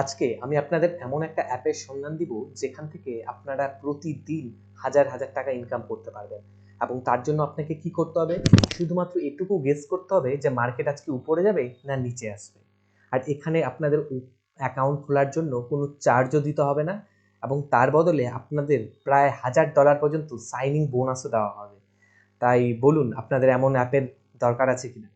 আজকে আমি আপনাদের এমন একটা অ্যাপের সন্ধান দিব যেখান থেকে আপনারা প্রতিদিন হাজার হাজার টাকা ইনকাম করতে পারবেন। এবং তার জন্য আপনাকে কি করতে হবে? শুধুমাত্র এটুকু গেস করতে হবে যে মার্কেট আজকে উপরে যাবে না নিচে আসবে। আর এখানে আপনাদের অ্যাকাউন্ট খোলার জন্য কোনো চার্জও দিতে হবে না, এবং তার বদলে আপনাদের প্রায় $1000 পর্যন্ত সাইনিং বোনাসও দেওয়া হবে। তাই বলুন, আপনাদের এমন অ্যাপের দরকার আছে কিনা?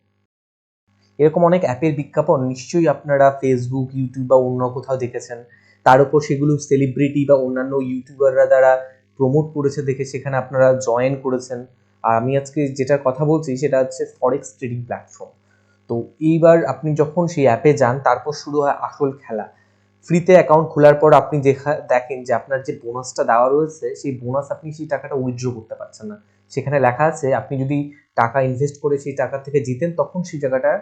এরকম অনেক অ্যাপের বিজ্ঞাপন নিশ্চয়ই আপনারা ফেসবুক, ইউটিউব বা অন্য কোথাও দেখেছেন। তার উপর সেগুলো সেলিব্রিটি বা অন্যান্য ইউটিউবাররা দ্বারা প্রমোট করেছে দেখে সেখানে আপনারা জয়েন করেছেন। আর আমি আজকে যেটার কথা বলছি সেটা হচ্ছে ফরেক্স ট্রেডিং প্ল্যাটফর্ম। তো এইবার আপনি যখন সেই অ্যাপে যান তারপর শুরু হয় আসল খেলা। ফ্রিতে অ্যাকাউন্ট খোলার পর আপনি দেখেন যে আপনার যে বোনাসটা দেওয়া রয়েছে সেই বোনাস আপনি সেই টাকাটা উইথড্র করতে পারছেন না। সেখানে লেখা আছে আপনি যদি টাকা ইনভেস্ট করে সেই টাকা থেকে জিতেন তখন সেই টাকাটা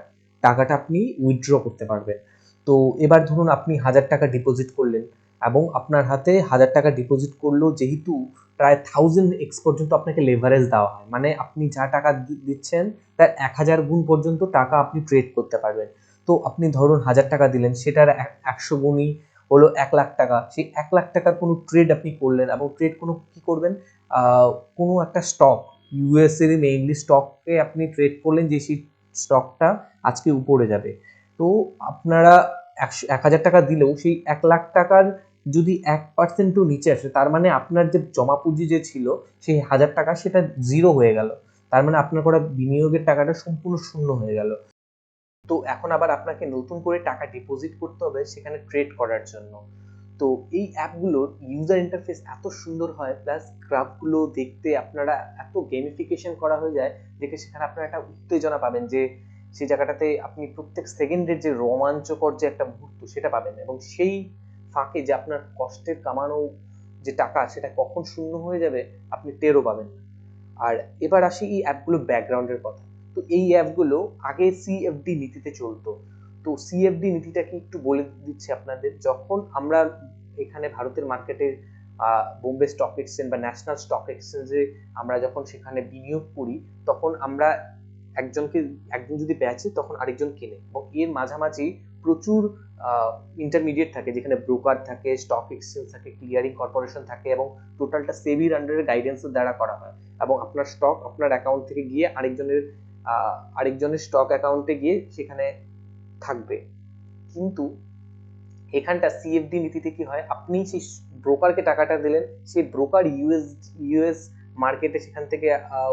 আপনি উইথড্র করতে পারবেন। তো এবার ধরুন আপনি $1000 ডিপোজিট করলেন, এবং আপনার হাতে $1000 ডিপোজিট করলেও যেহেতু প্রায় 1000x পর্যন্ত আপনাকে লেভারেজ দেওয়া হয়, মানে আপনি যা টাকা দিচ্ছেন তার 1000 গুণ পর্যন্ত টাকা আপনি ট্রেড করতে পারবেন। তো আপনি ধরুন $1000 দিলেন, সেটার 100 গুণই হলো $1,00,000। সেই $1,00,000 কোনো ট্রেড আপনি করলেন, এবং ট্রেড কোনো কি করবেন, কোনো একটা স্টক, ইউএসএর মেইনলি স্টককে আপনি ট্রেড করলেন যে সেই স্টকটা আজকে উপরে যাবে। তো আপনারা 1000 টাকা দিলেও সেই $1,00,000 যদি 1%ও নিচে আসে, তার মানে আপনার যে জমা পুঁজি যে ছিল সেই 1000 টাকা সেটা জিরো হয়ে গেল। তার মানে আপনার করা বিনিয়োগের টাকাটা সম্পূর্ণ শূন্য হয়ে গেল। তো এখন আবার আপনাকে নতুন করে টাকা ডিপোজিট করতে হবে সেখানে ট্রেড করার জন্য। তো এই অ্যাপগুলোর ইউজার ইন্টারফেস এত সুন্দর হয়, প্লাস গ্রাফগুলো দেখতে আপনারা এত গেমিফিকেশন করা হয়ে যায়, দেখে সেখানে আপনারা একটা উত্তেজনা পাবেন যে সেই জায়গাটাতে আপনি প্রত্যেক সেকেন্ডের যে রোমাঞ্চকর যে একটা মুহূর্ত সেটা পাবেন, এবং সেই ফাঁকে যে আপনার কষ্টের কামানো যে টাকা সেটা কখন শূন্য হয়ে যাবে আপনি টেরও পাবেন না। আর এবার আসি এই অ্যাপগুলো ব্যাকগ্রাউন্ডের কথা। তো এই অ্যাপগুলো আগে সিএফডি নীতিতে চলতো। তো সিএফডি নীতিটা কি একটু বলে দিচ্ছি আপনাদের। যখন আমরা এখানে ভারতের মার্কেটে বোম্বে স্টক এক্সচেঞ্জ বা ন্যাশনাল স্টক এক্সচেঞ্জে আমরা যখন সেখানে বিনিয়োগ করি, তখন আমরা একজনকে একজন যদি বেচে তখন আরেকজন কেনে, এবং এর মাঝামাঝি প্রচুর ইন্টারমিডিয়েট থাকে, যেখানে ব্রোকার থাকে, স্টক এক্সচেঞ্জ থাকে, ক্লিয়ারিং কর্পোরেশন থাকে, এবং টোটালটা সেবির আন্ডারে গাইডেন্সের দ্বারা করা হয়। এবং আপনার স্টক আপনার অ্যাকাউন্ট থেকে গিয়ে আরেকজনের স্টক অ্যাকাউন্টে গিয়ে সেখানে থাকবে। কিন্তু এখানটা সিএফডি নীতিতে কি হয়, আপনি সেই ব্রোকারকে টাকাটা দিলেন, সেই ব্রোকার ইউএস মার্কেটে সেখান থেকে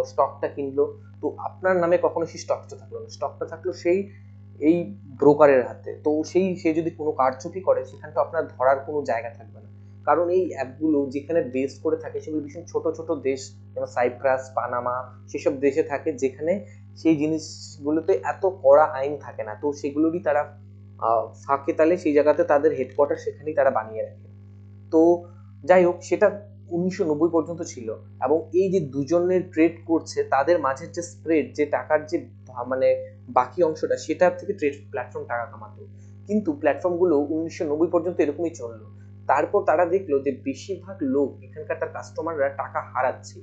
স্টকটা কিনলো। তো আপনার নামে কখনো সেই স্টকটা থাকলো না, স্টকটা থাকলো সেই এই ব্রোকারের হাতে। তো সে যদি কোনো কারচুপি করে সেখানে তো আপনার ধরার কোনো জায়গা থাকবে না। কারণ এই অ্যাপগুলো যেখানে বেস করে থাকে সেগুলো ভীষণ ছোট ছোট দেশ, যেমন সাইপ্রাস, পানামা, সেসব দেশে থাকে, যেখানে সেই জিনিসগুলোতে এত কড়া আইন থাকে না। তো সেগুলোরই তারা ফাঁকে তালে সেই জায়গাতে তাদের হেডকোয়ার্টার সেখানেই তারা বানিয়ে রাখে। তো যাই হোক, সেটা 1990 পর্যন্ত ছিল। এবং এই যে দুজনের ট্রেড করছে তাদের মাঝের যে স্প্রেড, যে টাকার যে মানে বাকি অংশটা, সেটার থেকে ট্রেড প্ল্যাটফর্ম টাকা কামাতো। কিন্তু প্ল্যাটফর্মগুলো 1990 পর্যন্ত এরকমই চললো। তারপর তারা দেখলো যে বেশিরভাগ লোক এখানকার তার কাস্টমাররা টাকা হারাচ্ছে।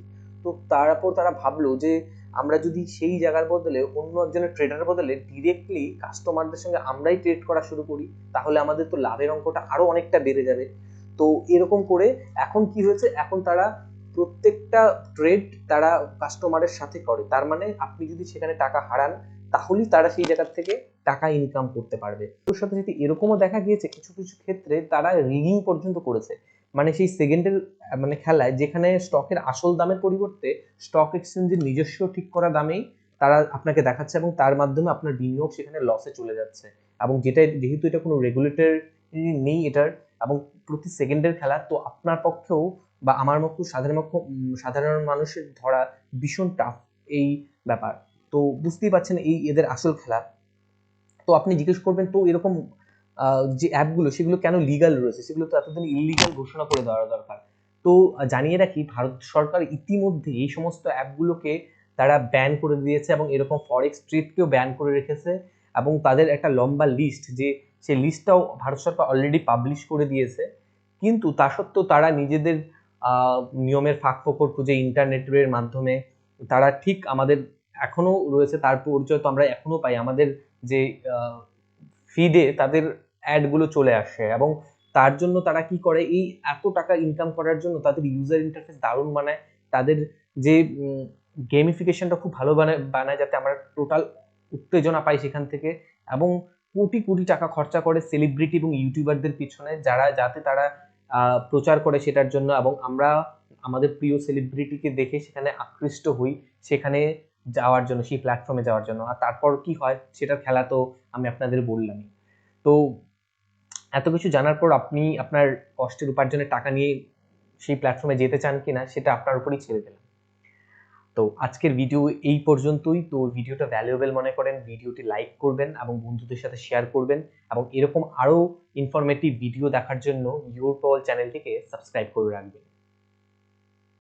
তো তারপর তারা ভাবলো যে আমরা যদি সেই জায়গার বদলে অন্য একজনের ট্রেডারের বদলে ডিরেক্টলি কাস্টমারদের সঙ্গে আমরাই ট্রেড করা শুরু করি, তাহলে আমাদের তো লাভের অঙ্কটা আরো অনেকটা বেড়ে যাবে। তো এরকম করে এখন কি হয়েছে, এখন তারা প্রত্যেকটা ট্রেড তারা কাস্টমারের সাথে করে। তার মানে আপনি যদি সেখানে টাকা হারান তাহলেই তারা সেই জায়গা থেকে টাকা ইনকাম করতে পারবে। তোর সাথে সাথে এরকমও দেখা গিয়েছে কিছু কিছু ক্ষেত্রে তারা রিগিং পর্যন্ত করেছে। মানে সেই সেকেন্ডের মানে খেলায় যেখানে স্টকের আসল দামের পরিবর্তে স্টক এক্সচেঞ্জের নিজস্ব ঠিক করা দামেই তারা আপনাকে দেখাচ্ছে, এবং তার মাধ্যমে আপনার বিনিয়োগ সেখানে লসে চলে যাচ্ছে। এবং যেহেতু এটা কোনো রেগুলেটর নেই এটার, এবং প্রতি সেকেন্ডের খেলা, তো আপনার পক্ষেও বা আমার মতো সাধারণ মানুষের ধরা ভীষণ টাফ এই ব্যাপার। তো বুঝতেই পারছেন এই এদের আসল খেলা। তো আপনি জিজ্ঞেস করবেন, তো এরকম যে অ্যাপগুলো সেগুলো কেন লিগাল রয়েছে, সেগুলো তো এতদিন ইলিগাল ঘোষণা করে দেওয়া দরকার। তো জানিয়ে রাখি, ভারত সরকার ইতিমধ্যে এই সমস্ত অ্যাপগুলোকে তারা ব্যান করে দিয়েছে, এবং এরকম ফরেক্স ট্রেডকেও ব্যান করে রেখেছে। এবং তাদের একটা লম্বা লিস্ট, যে সেই লিস্টটাও ভারত সরকার অলরেডি পাবলিশ করে দিয়েছে। কিন্তু তা সত্ত্বেও তারা নিজেদের নিয়মের ফাঁক ফোকর খুঁজে ইন্টারনেটের মাধ্যমে তারা ঠিক আমাদের এখনো রয়েছে, তার পরিচয় তো আমরা এখনো পাই আমাদের যে ফিডে তাদের অ্যাডগুলো চলে আসে এবং তার জন্য তারা কি করে, এই এত টাকা ইনকাম করার জন্য তাদের ইউজার ইন্টারফেস দারুণ বানায়, তাদের যে গেমিফিকেশনটা খুব ভালো বানায় যাতে আমরা টোটাল উত্তেজনা পাই সেখান থেকে, এবং কোটি কোটি টাকা খরচা করে সেলিব্রিটি এবং ইউটিউবারদের পিছনে যাতে তারা প্রচার করে সেটার জন্য, এবং আমরা আমাদের প্রিয় সেলিব্রিটিকে দেখে সেখানে আকৃষ্ট হই সেখানে যাওয়ার জন্য, সেই প্ল্যাটফর্মে যাওয়ার জন্য। আর তারপর কি হয় সেটার খেলা তো আমি আপনাদের বললামই। তো এত কিছু জানার পর আপনি আপনার কষ্টের উপার্জনের টাকা নিয়ে সেই প্ল্যাটফর্মে যেতে চান কিনা সেটা আপনার উপরই ছেড়ে দিলাম। তো আজকের ভিডিও এই পর্যন্তই। তো ভিডিওটা ভ্যালুয়েবল মনে করেন ভিডিওটি লাইক করবেন এবং বন্ধুদের সাথে শেয়ার করবেন, এবং এরকম আরো ইনফরমেটিভ ভিডিও দেখার জন্য ইউর পল চ্যানেলটিকে সাবস্ক্রাইব করে রাখবেন।